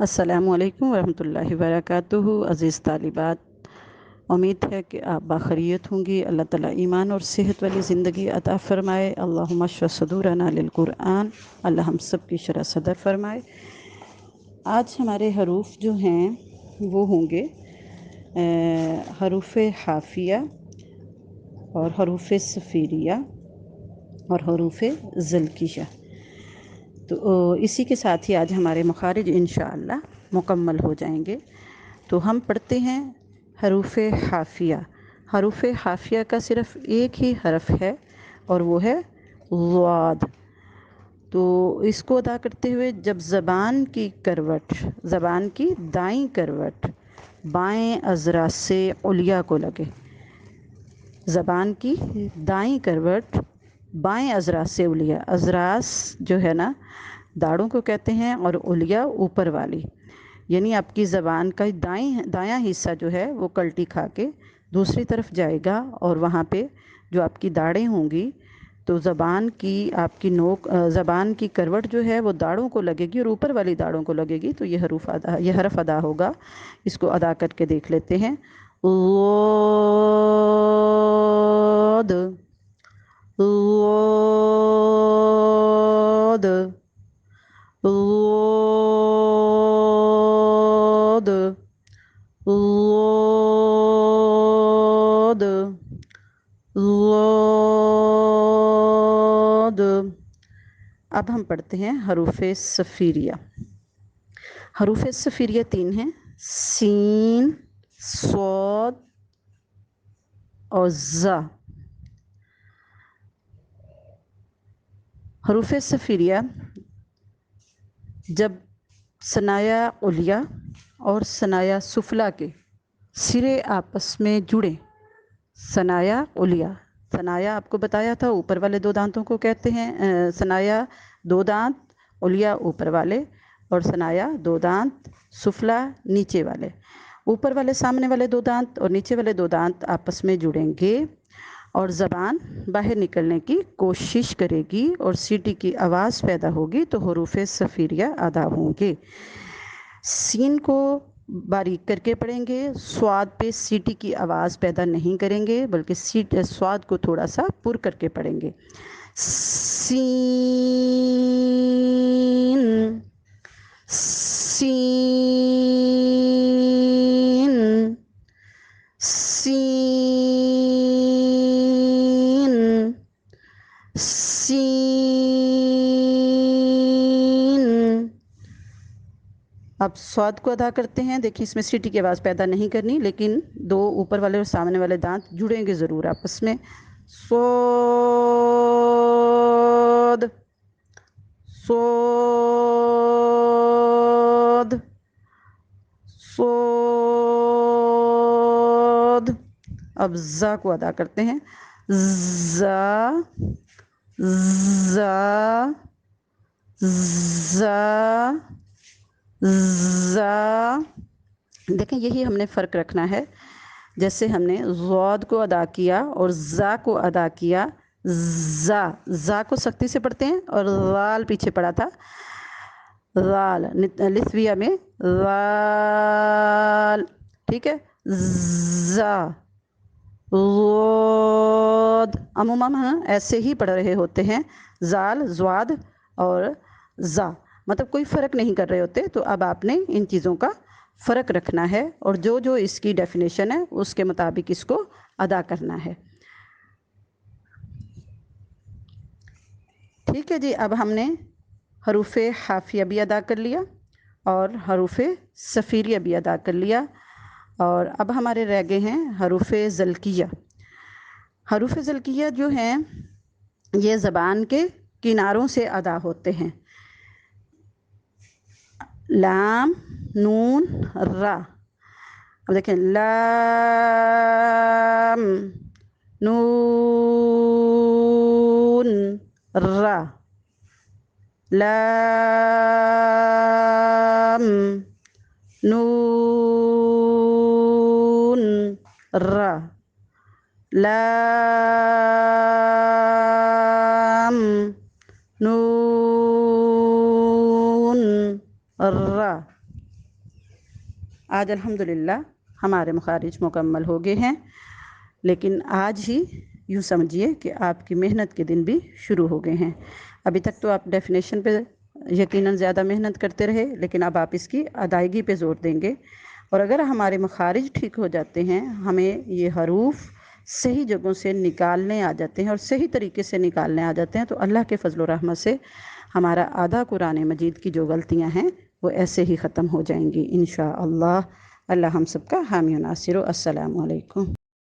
अस्सलामु अलैकुम वरहमतुल्लाहि वबरकातुहू। अज़ीज़ तालिबात, उम्मीद है कि आप बाखैरियत होंगी। अल्लाह ताला ईमान और सेहत वाली ज़िंदगी अता फ़रमाए। अल्लाहुम्मा शफ़ि सदूरना लिल कुरान। अल्लाह हम सब की शरह सदर फ़रमाए। आज हमारे हरूफ जो हैं वो होंगे हरूफ हाफिया और हरूफ सफ़ीरिया और हरूफ ज़लकिया। तो इसी के साथ ही आज हमारे मुखारिज इंशाअल्लाह मुकम्मल हो जाएंगे। तो हम पढ़ते हैं हरूफ हाफिया। हरूफ हाफिया का सिर्फ़ एक ही हरफ है और वो है ज़ाद। तो इसको अदा करते हुए जब ज़बान की करवट, ज़बान की दाईं करवट बाएं अज़रा से उलिया को लगे, ज़बान की दाईं करवट बाएं अज़रा से उलिया, अज़रास जो है ना दाढ़ों को कहते हैं और उलिया ऊपर वाली, यानी आपकी ज़बान का दायां हिस्सा जो है वो कल्टी खा के दूसरी तरफ जाएगा और वहाँ पे जो आपकी दाढ़ें होंगी तो ज़बान की आपकी ज़बान की करवट जो है वो दाढ़ों को लगेगी और ऊपर वाली दाढ़ों को लगेगी। तो ये हरफ अदा होगा। इसको अदा करके देख लेते हैं। द अब हम पढ़ते हैं हरूफ सफ़ीरिया। हरूफ सफ़ीरिया 3 हैं, सीन, स्वाद और ज़ा। हरूफ सफ़ीरिया जब सनाया उलिया और सनाया सुफला के सिरे आपस में जुड़े, सनाया उलिया, सनाया आपको बताया था ऊपर वाले 2 दांतों को कहते हैं, सनाया 2 दांत, उलिया ऊपर वाले, और सनाया 2 दांत, सुफला नीचे वाले। ऊपर वाले सामने वाले 2 दांत और नीचे वाले 2 दांत आपस में जुड़ेंगे और ज़बान बाहर निकलने की कोशिश करेगी और सीटी की आवाज़ पैदा होगी तो हरूफ सफ़ीरिया अदा होंगे। सीन को बारीक करके पढ़ेंगे, स्वाद पे सीटी की आवाज़ पैदा नहीं करेंगे बल्कि स्वाद को थोड़ा सा पुर करके पढ़ेंगे। सीन, सीन, सीन, सीन। अब स्वाद को अदा करते हैं। देखिए इसमें सीटी की आवाज़ पैदा नहीं करनी, लेकिन 2 ऊपर वाले और सामने वाले दांत जुड़ेंगे ज़रूर आपस में। स्वाद, स्वाद, स्वाद। अब ज़ा को अदा करते हैं। ज़ा, ज़ा, ज़ा, ज़ा। देखें यही हमने फ़र्क रखना है। जैसे हमने ज़ाद को अदा किया और ज़ा को अदा किया, ज़ा को सख्ती से पढ़ते हैं और ज़ाल पीछे पड़ा था, ज़ाल लिस्विया में ज़ाल, ठीक है। ज़ा, ज़ाद अमूमन हम ऐसे ही पढ़ रहे होते हैं, ज़ाल, ज़्वाद और ज़ा, मतलब कोई फ़र्क नहीं कर रहे होते। तो अब आपने इन चीज़ों का फ़र्क रखना है और जो जो इसकी डेफिनेशन है उसके मुताबिक इसको अदा करना है, ठीक है जी। अब हमने हरूफ हाफिया भी अदा कर लिया और हरूफ सफ़ीरिया भी अदा कर लिया और अब हमारे रह गए हैं हरूफ ज़लकिया। हरूफ ज़लकिया जो हैं ये ज़बान के किनारों से अदा होते हैं। लाम, नून, रा। अब देखें लाम, नून, रा, लाम, नून, रा, लाम, नून, रा। आज अल्हम्दुलिल्लाह हमारे मखारिज मुकम्मल हो गए हैं, लेकिन आज ही यूँ समझिए कि आपकी मेहनत के दिन भी शुरू हो गए हैं। अभी तक तो आप डेफिनेशन पे यकीनन ज़्यादा मेहनत करते रहे, लेकिन अब आप इसकी अदायगी पे ज़ोर देंगे। और अगर हमारे मखारिज ठीक हो जाते हैं, हमें ये हरूफ सही जगहों से निकालने आ जाते हैं और सही तरीके से निकालने आ जाते हैं, तो अल्लाह के फजल व रहमत से हमारा आधा कुरान मजीद की जो गलतियां हैं वो ऐसे ही ख़त्म हो जाएंगी इंशाअल्लाह। अल्लाह हम सबका हामी नासिर। अस्सलामु अलैकुम।